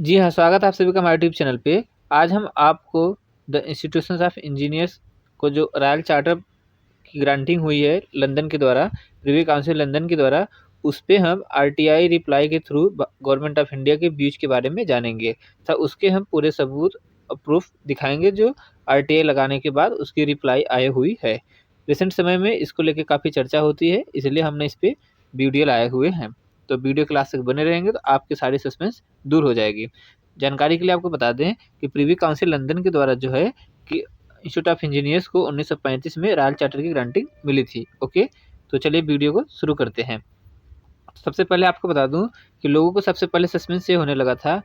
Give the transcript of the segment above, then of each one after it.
जी हाँ, स्वागत है आप सभी का हमारे यूट्यूब चैनल पे। आज हम आपको द इंस्टीट्यूशंस ऑफ इंजीनियर्स को जो रॉयल चार्टर की ग्रांटिंग हुई है लंदन के द्वारा, प्रिवी काउंसिल लंदन के द्वारा, उस पे हम आरटीआई रिप्लाई के थ्रू गवर्नमेंट ऑफ इंडिया के व्यूज के बारे में जानेंगे तथा उसके हम पूरे सबूत और प्रूफ दिखाएंगे जो आरटीआई लगाने के बाद उसकी रिप्लाई आई हुई है। रिसेंट समय में इसको लेके काफ़ी चर्चा होती है, इसलिए हमने इस पे वीडियो लाए हुए हैं। तो वीडियो क्लास तक बने रहेंगे तो आपके सारे सस्पेंस दूर हो जाएगी। जानकारी के लिए आपको बता दें कि प्रिवी काउंसिल लंदन के द्वारा जो है कि इंस्टीट्यूट ऑफ इंजीनियर्स को 1935 में रॉयल चार्टर की ग्रांटिंग मिली थी। ओके, तो चलिए वीडियो को शुरू करते हैं। सबसे पहले आपको बता दूं कि लोगों को सबसे पहले सस्पेंस ये होने लगा था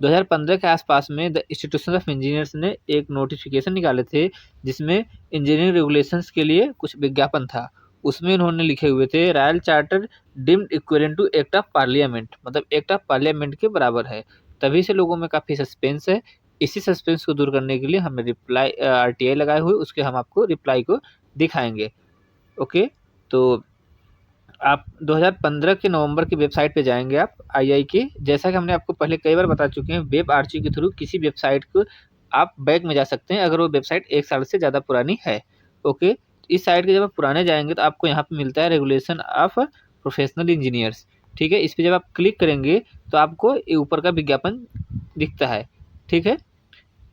2015 के आसपास में द इंस्टीट्यूशन ऑफ इंजीनियर्स ने एक नोटिफिकेशन निकाले थे जिसमें इंजीनियरिंग रेगुलेशंस के लिए कुछ विज्ञापन था। उसमें उन्होंने लिखे हुए थे royal charter deemed equivalent to act of parliament, मतलब एक्ट ऑफ पार्लियामेंट के बराबर है। तभी से लोगों में काफ़ी सस्पेंस है। इसी सस्पेंस को दूर करने के लिए हमने रिप्लाई आरटीआई लगाए हुए, उसके हम आपको रिप्लाई को दिखाएंगे। ओके, तो आप 2015 के नवंबर की वेबसाइट पे जाएंगे आप आईआई की। जैसा कि हमने आपको पहले कई बार बता चुके हैं, वेब आर्ची के थ्रू किसी वेबसाइट को आप बैक में जा सकते हैं अगर वो वेबसाइट 1 साल से ज़्यादा पुरानी है। ओके, इस साइट के जब आप पुराने जाएंगे तो आपको यहाँ पे मिलता है रेगुलेशन ऑफ प्रोफेशनल इंजीनियर्स। ठीक है, इस पर जब आप क्लिक करेंगे तो आपको ये ऊपर का विज्ञापन दिखता है। ठीक है,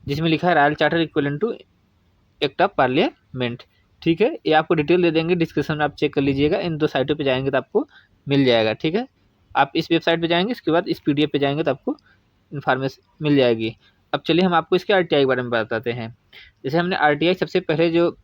जिसमें लिखा है royal charter equivalent to act of parliament. ठीक है, ये आपको डिटेल दे देंगे, डिस्क्रिप्शन में आप चेक कर लीजिएगा। इन दो साइटों पे जाएंगे तो आपको मिल जाएगा। ठीक है, आप इस वेबसाइट पे जाएंगे, इसके बाद इस पीडीएफ पे जाएंगे तो आपको इन्फॉर्मेशन मिल जाएगी। अब चलिए हम आपको इसके आरटीआई के बारे में बताते हैं। जैसे हमने आरटीआई सबसे पहले जो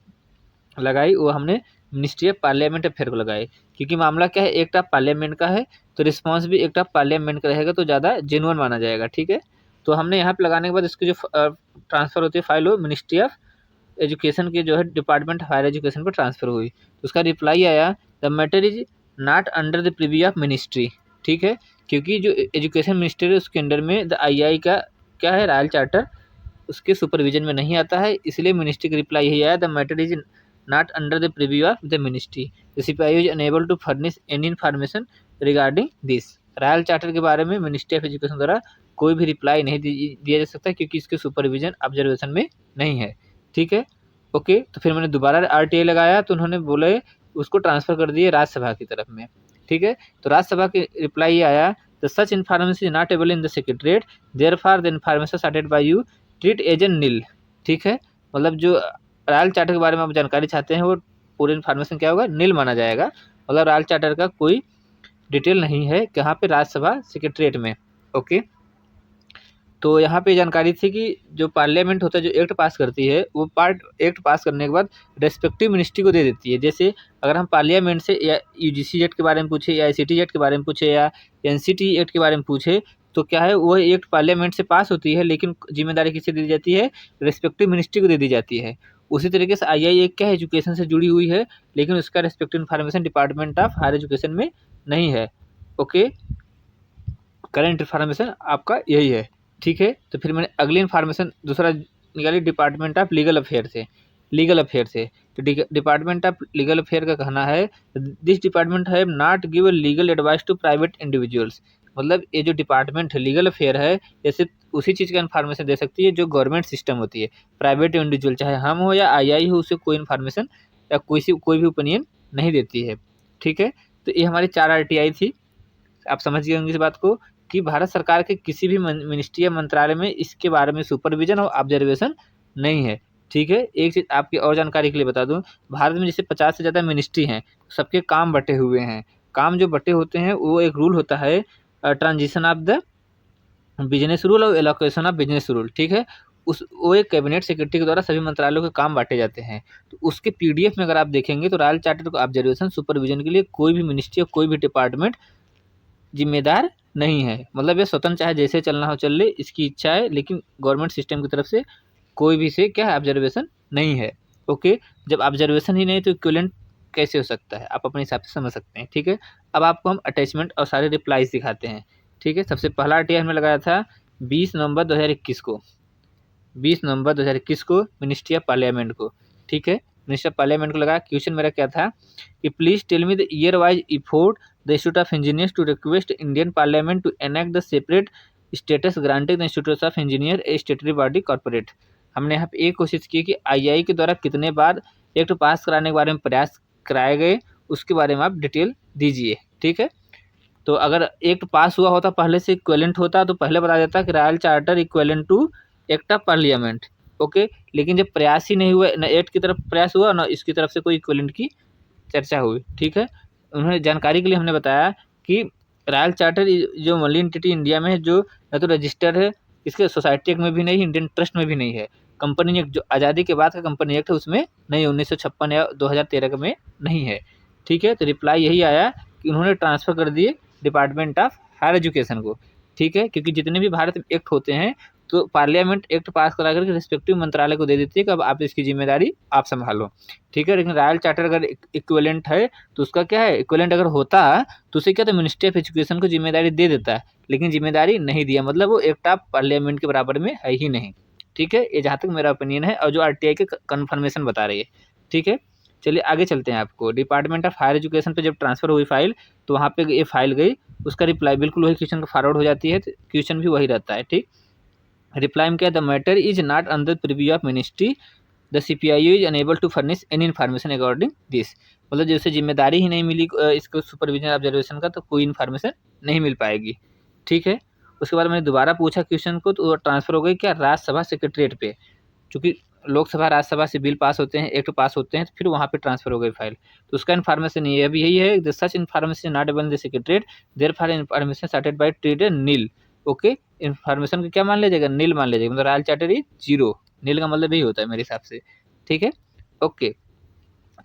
लगाई वो हमने मिनिस्ट्री ऑफ पार्लियामेंट अफेयर को लगाई, क्योंकि मामला क्या है, एक्ट ऑफ पार्लियामेंट का है तो रिस्पॉन्स भी एक्ट ऑफ पार्लियामेंट का रहेगा तो ज़्यादा जेन्युइन माना जाएगा। ठीक है, तो हमने यहाँ पे लगाने के बाद इसकी जो ट्रांसफ़र होती है फाइल, वो मिनिस्ट्री ऑफ एजुकेशन के जो है डिपार्टमेंट हायर एजुकेशन पर ट्रांसफ़र हुई। तो उसका रिप्लाई आया the matter is not under the preview of ministry. ठीक है, क्योंकि जो एजुकेशन मिनिस्ट्री है उसके अंडर में द आईआई का क्या है, रॉयल चार्टर उसके सुपरविजन में नहीं आता है, इसलिए मिनिस्ट्री का रिप्लाई यही आया the matter is not under the preview of the ministry, the CPI is unable to furnish any information regarding this. Royal charter के बारे में मिनिस्ट्री ऑफ एजुकेशन द्वारा कोई भी रिप्लाई नहीं दिया जा सकता क्योंकि इसके सुपरविजन ऑब्जर्वेशन में नहीं है। ठीक है, ओके, तो फिर मैंने दोबारा आरटीआई लगाया तो उन्होंने बोले उसको ट्रांसफ़र कर दिए राज्यसभा की तरफ में। ठीक है, तो राज्यसभा की रिप्लाई ये आया the such information is not available in the secretariat, therefore the information sorted by you treat as an nil. ठीक है, मतलब जो रॉयल चार्टर के बारे में आप जानकारी चाहते हैं वो पूरी इन्फॉर्मेशन क्या होगा, नील माना जाएगा। मतलब रॉयल चार्टर का कोई डिटेल नहीं है कहाँ पे, राज्यसभा सेक्रेटरीट में। ओके, तो यहाँ पे जानकारी थी कि जो पार्लियामेंट होता है, जो एक्ट पास करती है, वो एक्ट पास करने के बाद रेस्पेक्टिव मिनिस्ट्री को दे देती है। जैसे अगर हम पार्लियामेंट से या यूजीसी जेट के बारे में पूछे या आईसीटी जेट के बारे में पूछे या एनसीटी एक्ट के बारे में पूछे तो क्या है, वो एक्ट पार्लियामेंट से पास होती है लेकिन जिम्मेदारी किसे दे दी जाती है, रेस्पेक्टिव मिनिस्ट्री को दे दी जाती है। उसी तरीके से आईआई एक क्या है, एजुकेशन से जुड़ी हुई है लेकिन उसका respective information department of higher education में नहीं है। ओके, करंट इन्फॉर्मेशन आपका यही है। ठीक है, तो फिर मैंने अगली इन्फॉर्मेशन दूसरा निकाली डिपार्टमेंट ऑफ लीगल अफेयर से। तो डिपार्टमेंट ऑफ लीगल अफेयर का कहना है this department have not given legal advice to private individuals. मतलब ये जो डिपार्टमेंट है लीगल अफेयर है, जैसे उसी चीज़ का इन्फॉर्मेशन दे सकती है जो गवर्नमेंट सिस्टम होती है। प्राइवेट इंडिविजुअल चाहे हम हो या आईआई हो, उसे कोई इन्फॉर्मेशन या कोई भी ओपिनियन नहीं देती है। ठीक है, तो ये हमारी 4 आरटीआई थी। आप समझ गए होंगे इस बात को कि भारत सरकार के किसी भी मिनिस्ट्री या मंत्रालय में इसके बारे में सुपरविजन और ऑब्जर्वेशन नहीं है। ठीक है, एक चीज़ आपकी और जानकारी के लिए बता दूं, भारत में जैसे 50 से ज़्यादा मिनिस्ट्री हैं, सबके काम बटे हुए हैं। काम जो बटे होते हैं वो एक रूल होता है transition of the business rule और एलोकेशन ऑफ बिजनेस रूल। ठीक है, उस वो एक कैबिनेट सेक्रेटरी के द्वारा सभी मंत्रालयों के काम बांटे जाते हैं। तो उसके पीडीएफ में अगर आप देखेंगे तो रॉयल चार्टर को ऑब्जर्वेशन सुपरविजन के लिए कोई भी मिनिस्ट्री या कोई भी डिपार्टमेंट जिम्मेदार नहीं है। मतलब ये स्वतंत्र चाहे जैसे चलना हो चल ले, इसकी इच्छा है, लेकिन गवर्नमेंट सिस्टम की तरफ से कोई भी से क्या है, ऑब्जर्वेशन नहीं है। ओके, जब ऑब्जर्वेशन ही नहीं तो इक्विवेलेंट कैसे हो सकता है, आप अपने हिसाब से समझ सकते हैं। ठीक है, अब आपको हम अटैचमेंट और सारे रिप्लाईज दिखाते हैं। ठीक है, सबसे पहला आरटीआई हमने लगाया था 20 नवंबर 2021 को, 20 नवंबर 2021 को मिनिस्ट्री ऑफ पार्लियामेंट को। ठीक है, मिनिस्ट्री ऑफ पार्लियामेंट को लगा। क्वेश्चन मेरा क्या था कि please tell me the year wise effort the institute of engineers to request Indian parliament to enact the separate status granted the institute of engineer a statutory body corporate. हमने यहाँ पे एक कोशिश की कि आईआई के द्वारा कितने बार एक्ट पास कराने के बारे में प्रयास कराए गए, उसके बारे में आप डिटेल दीजिए। ठीक है, तो अगर एक्ट पास हुआ होता पहले से इक्विवेलेंट होता तो पहले बता देता कि royal charter equivalent to act of parliament. Okay, लेकिन जब प्रयास ही नहीं हुआ, न एक्ट की तरफ प्रयास हुआ न इसकी तरफ से कोई इक्विवेलेंट की चर्चा हुई। ठीक है, उन्होंने जानकारी के लिए हमने बताया कि रॉयल चार्टर जो ओनली एंटिटी इंडिया में है जो न तो रजिस्टर है, इसके सोसाइटी एक्ट में भी नहीं, इंडियन ट्रस्ट में भी नहीं है। कंपनी एक्ट जो आज़ादी के बाद का कंपनी एक्ट है उसमें नहीं, 1956 या 2013 में नहीं है। ठीक है, तो रिप्लाई यही आया कि उन्होंने ट्रांसफ़र कर दिए डिपार्टमेंट ऑफ हायर एजुकेशन को। ठीक है, क्योंकि जितने भी भारत में एक्ट होते हैं तो पार्लियामेंट एक्ट पास करा करके रिस्पेक्टिव मंत्रालय को दे देती है कि अब आप इसकी जिम्मेदारी आप संभालो। ठीक है, लेकिन रॉयल चार्टर अगर इक्विवेलेंट है तो उसका क्या है, इक्विवेलेंट अगर होता तो उसे क्या, तो मिनिस्ट्री ऑफ एजुकेशन को जिम्मेदारी दे देता है, लेकिन जिम्मेदारी नहीं दिया, मतलब वो एक्ट ऑफ पार्लियामेंट के बराबर में है ही नहीं। ठीक है, ये जहाँ तक मेरा ओपिनियन है और जो आरटीआई के कन्फर्मेशन बता रही है। ठीक है, चलिए आगे चलते हैं। आपको डिपार्टमेंट ऑफ हायर एजुकेशन पे जब ट्रांसफ़र हुई फाइल तो वहाँ पे ये फाइल गई, उसका रिप्लाई बिल्कुल वही क्वेश्चन को फॉरवर्ड हो जाती है, तो क्वेश्चन भी वही रहता है। ठीक, रिप्लाई में क्या, the matter is not under preview of ministry, the CPIO is unable to furnish any information according this. मतलब जैसे जिम्मेदारी ही नहीं मिली इसको सुपरविजन ऑब्जर्वेशन का, तो कोई इन्फॉर्मेशन नहीं मिल पाएगी। ठीक है, उसके बाद मैंने दोबारा पूछा क्वेश्चन को तो ट्रांसफ़र हो गई क्या, राज्यसभा सेक्रेटरीट पे, क्योंकि लोकसभा राज्यसभा से बिल पास होते हैं, एक्ट पास होते हैं, तो फिर वहाँ पे ट्रांसफ़र हो गई फाइल, तो उसका इन्फॉर्मेशन ये अभी यही है, the such information not available in the secretariat, therefore information sorted by treated nil. Okay, information को क्या मान लिया जाएगा, नील मान लिया जाएगा, मतलब रॉयल चार्टर इज जीरो, नील का मतलब यही होता है मेरे हिसाब से। ठीक है, ओके,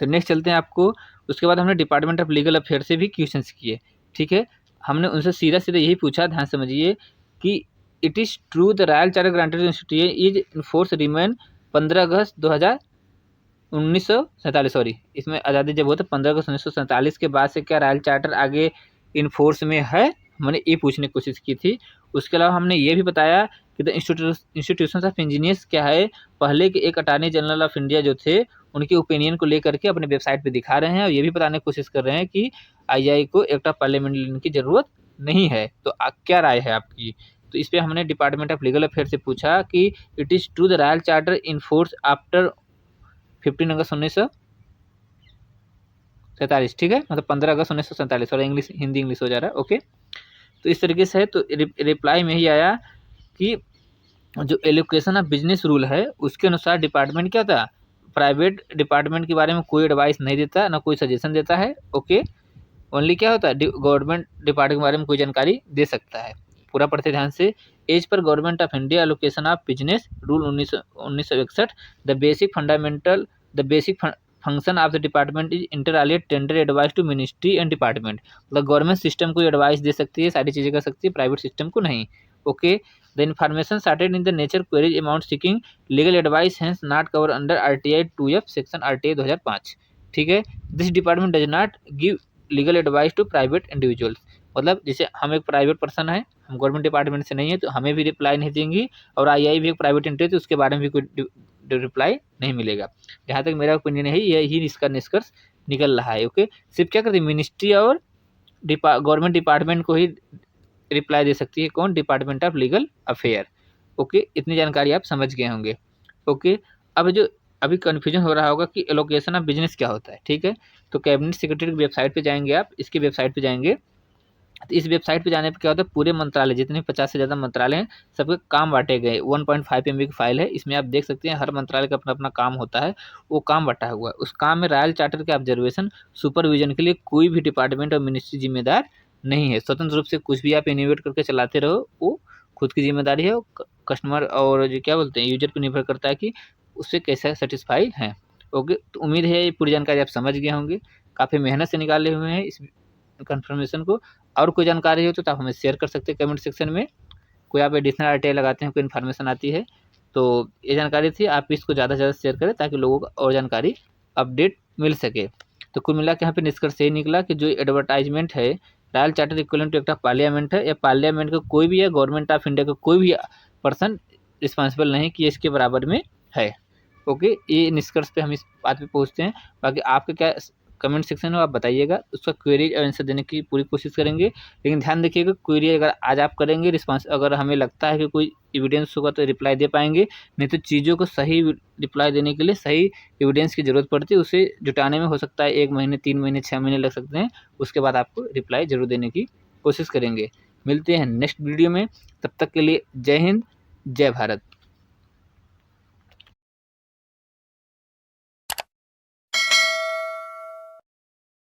तो नेक्स्ट चलते हैं आपको। उसके बाद हमने डिपार्टमेंट ऑफ लीगल अफेयर से भी क्वेश्चंस किए। ठीक है, हमने उनसे सीधा सीधा यही पूछा, ध्यान समझिए, कि it is true the royal charter granted institute is in force remain 15 August 1947, sorry, इसमें आज़ादी जब हुआ था 15 अगस्त 1947 के बाद से क्या रॉयल चार्टर आगे इन फोर्स में है, हमने ये पूछने की कोशिश की थी। उसके अलावा हमने ये भी बताया कि द इंस्टीट्यूशंस ऑफ इंजीनियर्स क्या है, पहले के एक अटॉर्नी जनरल ऑफ इंडिया जो थे उनके ओपिनियन को लेकर के अपने वेबसाइट पे दिखा रहे हैं, और ये भी बताने की कोशिश कर रहे हैं कि आईआई को एक्ट ऑफ पार्लियामेंट लेने की ज़रूरत नहीं है। तो क्या राय है आपकी? तो इस पे हमने डिपार्टमेंट ऑफ लीगल अफेयर से पूछा कि it is true the royal charter in force after 15 अगस्त 1947। ठीक है, मतलब 15 अगस्त 1947, और इंग्लिश हिंदी इंग्लिश हो जा रहा है। ओके, तो इस तरीके से है। तो रिप्लाई में ही आया कि जो एलोकेशन ऑफ बिजनेस रूल है उसके अनुसार डिपार्टमेंट क्या था, प्राइवेट डिपार्टमेंट के बारे में कोई एडवाइस नहीं देता, ना कोई सजेशन देता है। ओके, ओनली क्या होता है, गवर्नमेंट डिपार्टमेंट के बारे में कोई जानकारी दे सकता है। पूरा पढ़ते ध्यान से। As per government of India allocation of business rule 1961, the basic fundamental the basic function of the department is inter alia tender advice to ministry and department. मतलब गवर्नमेंट सिस्टम को एडवाइस दे सकती है, सारी चीज़ें कर सकती है, प्राइवेट सिस्टम को नहीं। Okay, the information started in the nature queries amount seeking legal advice hence not covered under RTI 2F section RTI 2005। ठीक है, this department does not give legal advice to private individuals. मतलब जैसे हम एक private person है, हम government department से नहीं है, तो हमें भी रिप्लाई नहीं देंगी, और आईआई भी एक प्राइवेट एंटिटी तो उसके बारे में भी कोई रिप्लाई नहीं मिलेगा। जहाँ तक मेरा ओपिनियन है यही इसका निष्कर्ष निकल रहा है। ओके, सिर्फ क्या करती है, मिनिस्ट्री और गवर्नमेंट डिपार्टमेंट को ही रिप्लाई दे सकती है, कौन, department of legal affair. Okay, इतनी जानकारी आप समझ गए होंगे। ओके, अब जो अभी कन्फ्यूजन हो रहा होगा कि एलोकेशन ऑफ बिजनेस क्या होता है। ठीक है, तो कैबिनेट सेक्रेटरी की वेबसाइट पे जाएंगे आप, इसकी वेबसाइट पे जाएंगे, तो इस वेबसाइट पे जाने पे क्या होता है, पूरे मंत्रालय जितने 50 से ज़्यादा मंत्रालय हैं सबके काम बांटे गए। 1.5 MB की फाइल है, इसमें आप देख सकते हैं हर मंत्रालय का अपना अपना काम होता है, वो काम बटा हुआ है। उस काम में रॉयल चार्टर के ऑब्जर्वेशन सुपरविजन के लिए कोई भी डिपार्टमेंट और मिनिस्ट्री जिम्मेदार नहीं है। स्वतंत्र रूप से कुछ भी आप इनोवेट करके चलाते रहो, वो खुद की जिम्मेदारी है। कस्टमर और जो क्या बोलते हैं यूजर पर निर्भर करता है कि उससे कैसे सेटिस्फाई हैं। ओके, तो उम्मीद है ये पूरी जानकारी आप समझ गए होंगे, काफ़ी मेहनत से निकाले हुए हैं इस कन्फर्मेशन को। और कोई जानकारी हो तो आप हमें शेयर कर सकते हैं कमेंट सेक्शन में। कोई आप एडिशनल आरटीआई लगाते हैं, कोई इन्फॉर्मेशन आती है, तो ये जानकारी थी, आप इसको ज़्यादा से ज़्यादा शेयर करें ताकि लोगों को और जानकारी अपडेट मिल सके। तो कुल मिला के यहाँ पे निष्कर्ष यही निकला कि जो एडवर्टाइजमेंट है royal charter equivalent to act of parliament है, या पार्लियामेंट का कोई भी या गवर्नमेंट ऑफ इंडिया का कोई भी पर्सन रिस्पॉन्सिबल नहीं कि इसके बराबर में है। ओके, ये निष्कर्ष पे हम इस बात पे पहुँचते हैं। बाकी आपका क्या कमेंट सेक्शन में आप बताइएगा, उसका क्वेरी आंसर देने की पूरी कोशिश करेंगे। लेकिन ध्यान रखिएगा, क्वेरी अगर आज आप करेंगे, रिस्पांस अगर हमें लगता है कि कोई एविडेंस होगा तो रिप्लाई दे पाएंगे, नहीं तो चीज़ों को सही रिप्लाई देने के लिए सही एविडेंस की ज़रूरत पड़ती है। उसे जुटाने में हो सकता है 1 महीने, 3 महीने, 6 महीने लग सकते हैं। उसके बाद आपको रिप्लाई ज़रूर देने की कोशिश करेंगे। मिलते हैं नेक्स्ट वीडियो में, तब तक के लिए जय हिंद, जय भारत।